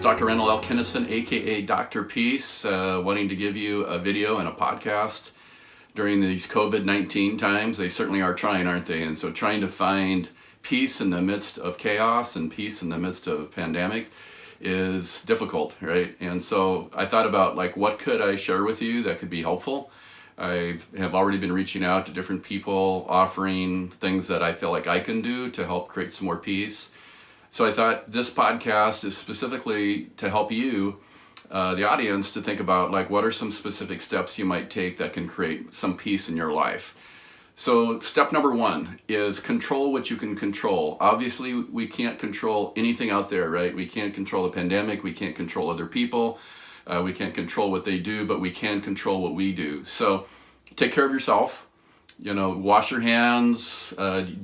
Dr. Randall L. Kinnison, aka Dr. Peace, wanting to give you a video and a podcast during these COVID-19 times. They certainly are trying, aren't they? And so trying to find peace in the midst of chaos and peace in the midst of pandemic is difficult, right? And so I thought about, like, what could I share with you that could be helpful? I have already been reaching out to different people, offering things that I feel like I can do to help create some more peace. So I thought this podcast is specifically to help you, the audience, to think about, like, what are some specific steps you might take that can create some peace in your life. So step number one is control what you can control. Obviously, we can't control anything out there, right? We can't control the pandemic. We can't control other people. We can't control what they do, but we can control what we do. So take care of yourself. Wash your hands,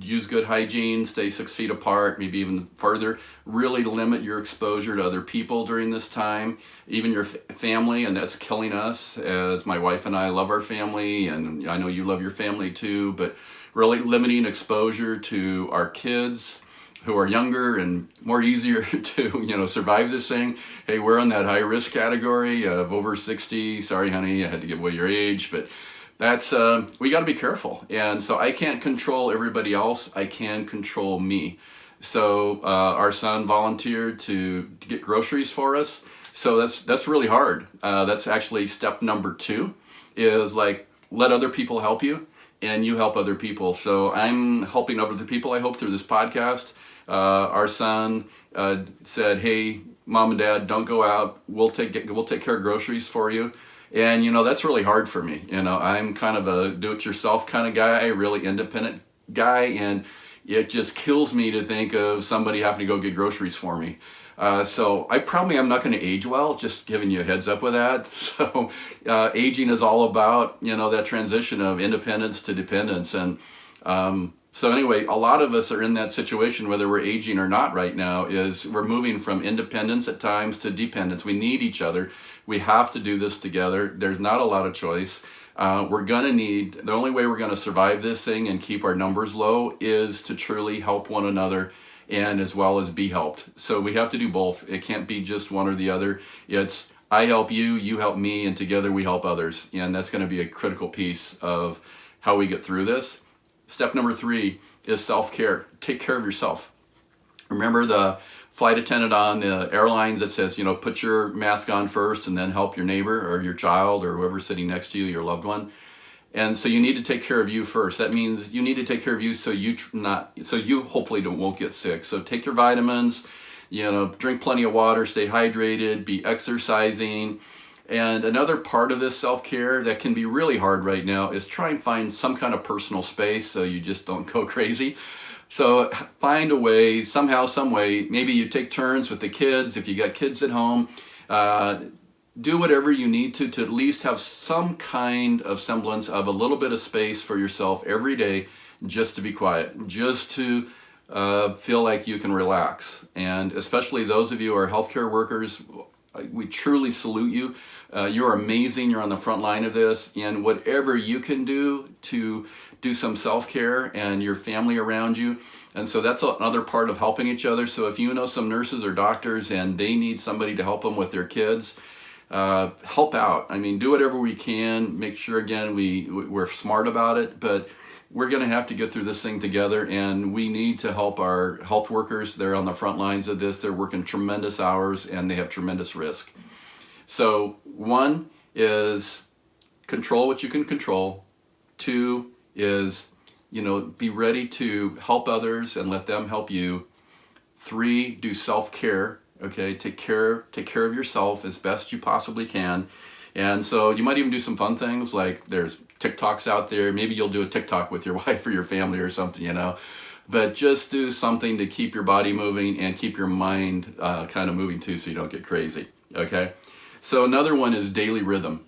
use good hygiene, stay 6 feet apart, maybe even further. Really limit your exposure to other people during this time, even your family, and that's killing us, as my wife and I love our family, and I know you love your family too, but really limiting exposure to our kids who are younger and more easier to, survive this thing. Hey, we're in that high risk category of over 60. Sorry, honey, I had to give away your age, but that's, we got to be careful. And so I can't control everybody else. I can control me. So our son volunteered to get groceries for us. So that's really hard. That's actually step number 2 is, like, let other people help you and you help other people. So I'm helping other people, I hope, through this podcast. Our son said, hey, mom and dad, don't go out. We'll take care of groceries for you. And, that's really hard for me. I'm kind of a do-it-yourself kind of guy, really independent guy, and it just kills me to think of somebody having to go get groceries for me. So I probably am not going to age well, just giving you a heads up with that. So aging is all about, that transition of independence to dependence. And so anyway, a lot of us are in that situation, whether we're aging or not right now, is we're moving from independence at times to dependence. We need each other. We have to do this together. There's not a lot of choice. The only way we're going to survive this thing and keep our numbers low is to truly help one another and as well as be helped. So we have to do both. It can't be just one or the other. It's I help you, you help me, and together we help others. And that's going to be a critical piece of how we get through this. Step number 3 is self-care. Take care of yourself. Remember the flight attendant on the airlines that says, put your mask on first and then help your neighbor or your child or whoever's sitting next to you, your loved one. And so you need to take care of you first. That means you need to take care of you so you hopefully won't get sick. So take your vitamins, drink plenty of water, stay hydrated, be exercising. And another part of this self-care that can be really hard right now is try and find some kind of personal space so you just don't go crazy. So find a way, somehow, some way, maybe you take turns with the kids. If you got kids at home, do whatever you need to at least have some kind of semblance of a little bit of space for yourself every day, just to be quiet, just to feel like you can relax. And especially those of you who are healthcare workers, we truly salute you. You're amazing. You're on the front line of this. And whatever you can do to do some self-care and your family around you. And so that's another part of helping each other. So if you know some nurses or doctors and they need somebody to help them with their kids, help out. I mean, do whatever we can. Make sure, again, we're smart about it. But we're going to have to get through this thing together, and we need to help our health workers. They're on the front lines of this. They're working tremendous hours, and they have tremendous risk. So 1 is control what you can control. 2 is, be ready to help others and let them help you. 3, do self-care. Okay, take care of yourself as best you possibly can. And so you might even do some fun things, like there's TikToks out there. Maybe you'll do a TikTok with your wife or your family or something, But just do something to keep your body moving and keep your mind kind of moving too, so you don't get crazy, okay? So another one is daily rhythm.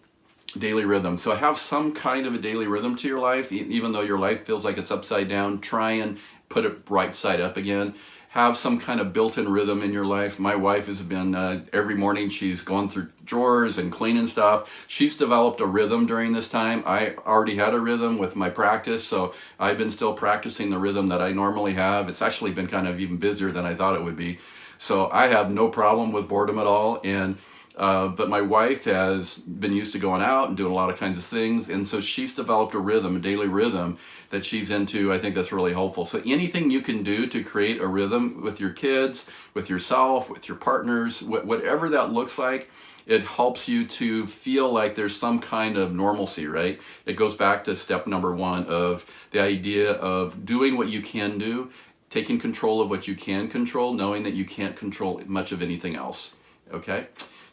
So have some kind of a daily rhythm to your life. Even though your life feels like it's upside down, try and put it right side up again. Have some kind of built-in rhythm in your life. My wife has been, every morning she's going through drawers and cleaning stuff. She's developed a rhythm during this time. I already had a rhythm with my practice, so I've been still practicing the rhythm that I normally have. It's actually been kind of even busier than I thought it would be. So I have no problem with boredom at all. And but my wife has been used to going out and doing a lot of kinds of things, and so she's developed a rhythm, a daily rhythm that she's into. I think that's really helpful. So anything you can do to create a rhythm with your kids, with yourself, with your partners, whatever that looks like, it helps you to feel like there's some kind of normalcy, right? It goes back to step number one of the idea of doing what you can do, taking control of what you can control, knowing that you can't control much of anything else, okay?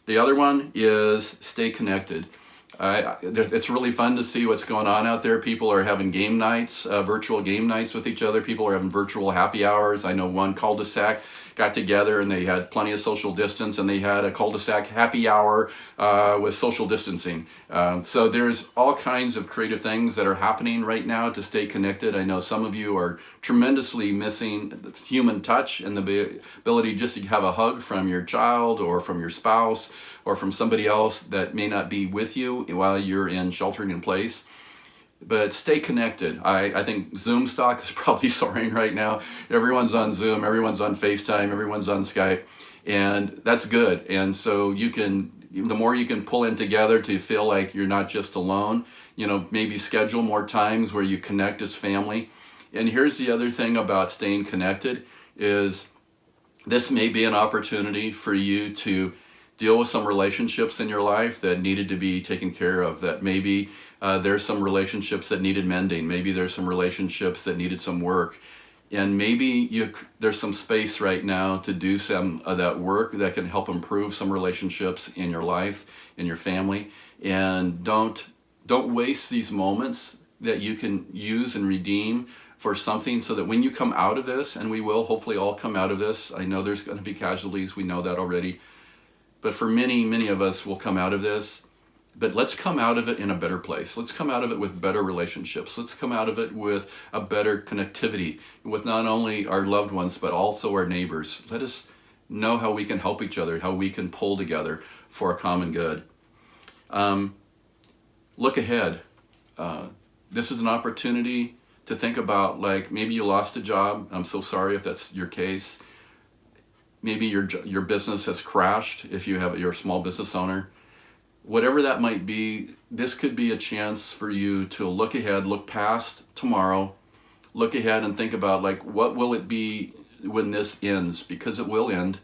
The other one is stay connected. It's really fun to see what's going on out there. People are having game nights, virtual game nights with each other. People are having virtual happy hours. I know one cul-de-sac got together and they had plenty of social distance, and they had a cul-de-sac happy hour with social distancing. So there's all kinds of creative things that are happening right now to stay connected. I know some of you are tremendously missing human touch and the ability just to have a hug from your child or from your spouse or from somebody else that may not be with you while you're in sheltering in place. But stay connected. I think Zoom stock is probably soaring right now. Everyone's on Zoom, everyone's on FaceTime, everyone's on Skype, and that's good. And so the more you can pull in together to feel like you're not just alone, maybe schedule more times where you connect as family. And here's the other thing about staying connected is this may be an opportunity for you to deal with some relationships in your life that needed to be taken care of, that maybe there's some relationships that needed mending. Maybe there's some relationships that needed some work. And maybe there's some space right now to do some of that work that can help improve some relationships in your life, in your family. And don't waste these moments that you can use and redeem for something, so that when you come out of this, and we will hopefully all come out of this, I know there's going to be casualties, we know that already, but for many, many of us will come out of this. But let's come out of it in a better place. Let's come out of it with better relationships. Let's come out of it with a better connectivity with not only our loved ones, but also our neighbors. Let us know how we can help each other, how we can pull together for a common good. Look ahead. This is an opportunity to think about, like, maybe you lost a job. I'm so sorry if that's your case. Maybe your business has crashed if you're a small business owner. Whatever that might be, this could be a chance for you to look ahead, look past tomorrow, look ahead and think about, like, what will it be when this ends? Because it will end.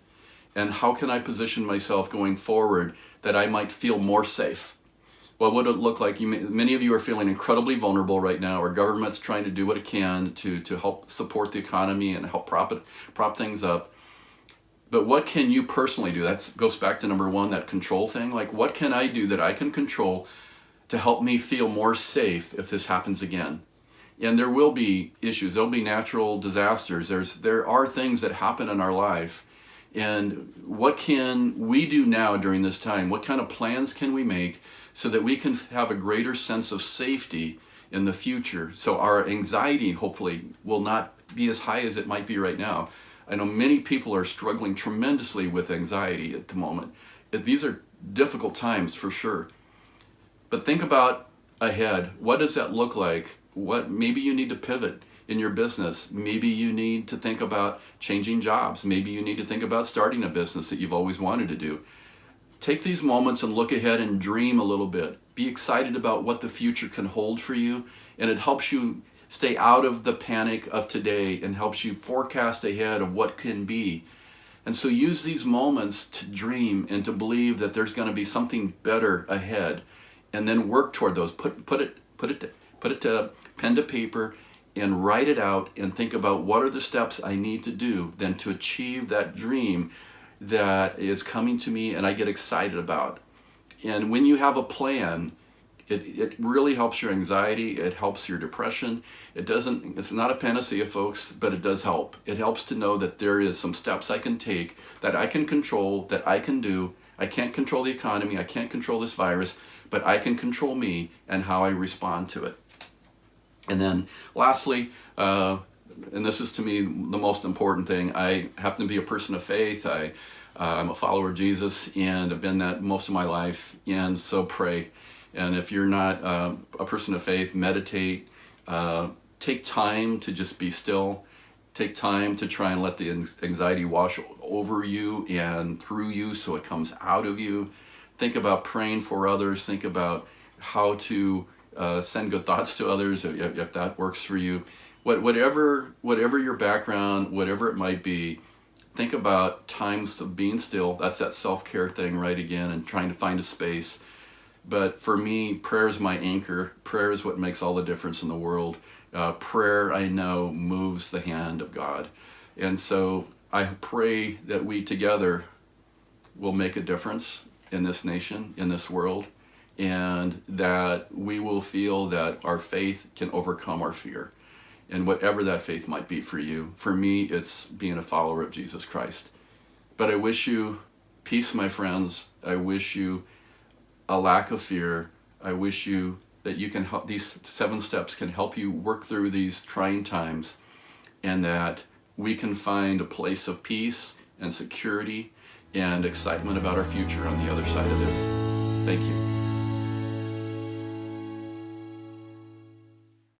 And how can I position myself going forward that I might feel more safe? What would it look like? Many of you are feeling incredibly vulnerable right now. Our government's trying to do what it can to help support the economy and help prop things up. But what can you personally do? That goes back to number one, that control thing. Like, what can I do that I can control to help me feel more safe if this happens again? And there will be issues. There'll be natural disasters. There are things that happen in our life. And what can we do now during this time? What kind of plans can we make so that we can have a greater sense of safety in the future? So our anxiety, hopefully, will not be as high as it might be right now. I know many people are struggling tremendously with anxiety at the moment. These are difficult times for sure. But think about ahead. What does that look like? Maybe you need to pivot in your business. Maybe you need to think about changing jobs. Maybe you need to think about starting a business that you've always wanted to do. Take these moments and look ahead and dream a little bit. Be excited about what the future can hold for you, and it helps you stay out of the panic of today and helps you forecast ahead of what can be. And so use these moments to dream and to believe that there's going to be something better ahead, and then work toward those. Put it to pen to paper and write it out and think about what are the steps I need to do then to achieve that dream that is coming to me and I get excited about. And when you have a plan, it really helps your anxiety, it helps your depression. It's not a panacea, folks, but it does help. It helps to know that there is some steps I can take, that I can control, that I can do. I can't control the economy, I can't control this virus, but I can control me and how I respond to it. And then lastly, and this is to me the most important thing, I happen to be a person of faith. I'm a follower of Jesus, and I've been that most of my life, and so pray. And if you're not a person of faith, meditate. Take time to just be still. Take time to try and let the anxiety wash over you and through you so it comes out of you. Think about praying for others. Think about how to send good thoughts to others if that works for you. Whatever your background, whatever it might be, think about times of being still. That's that self-care thing, right, again, and trying to find a space. But for me, prayer is my anchor. Prayer is what makes all the difference in the world. Prayer, I know, moves the hand of God. And so I pray that we together will make a difference in this nation, in this world, and that we will feel that our faith can overcome our fear. And whatever that faith might be for you. For me, it's being a follower of Jesus Christ. But I wish you peace, my friends. I wish you a lack of fear. I wish you that you can help, these 7 steps can help you work through these trying times, and that we can find a place of peace and security and excitement about our future on the other side of this. Thank you.